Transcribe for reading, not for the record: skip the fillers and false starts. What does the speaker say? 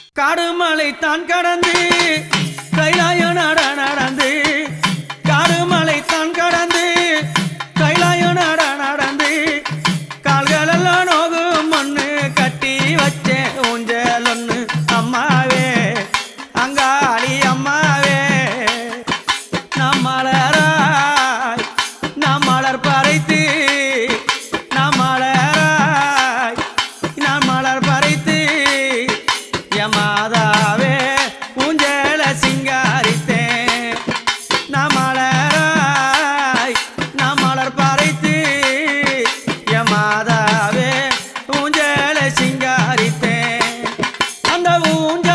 காடுமலை தான் கடந்து கைலாய நடந்து காடுமலை தான் கடந்து கைலாய நடந்து கால்களெல்லாம் நோகும் மண்ணு கட்டி வச்சே ஊஞ்சல் ஒன்று அம்மாவே அங்காளி அம்மாவே நாம் மலராய் நாம் மலர் பறைத்து நாம் மலராய் நாம் மலர் பறைத்து மாதாவே ஊஞ்சல சிங்காரித்தேன் நாம் மலராய் நாம் மலர் பறைத்து மாதாவே ஊஞ்சல சிங்காரித்தேன் அந்த ஊஞ்சல்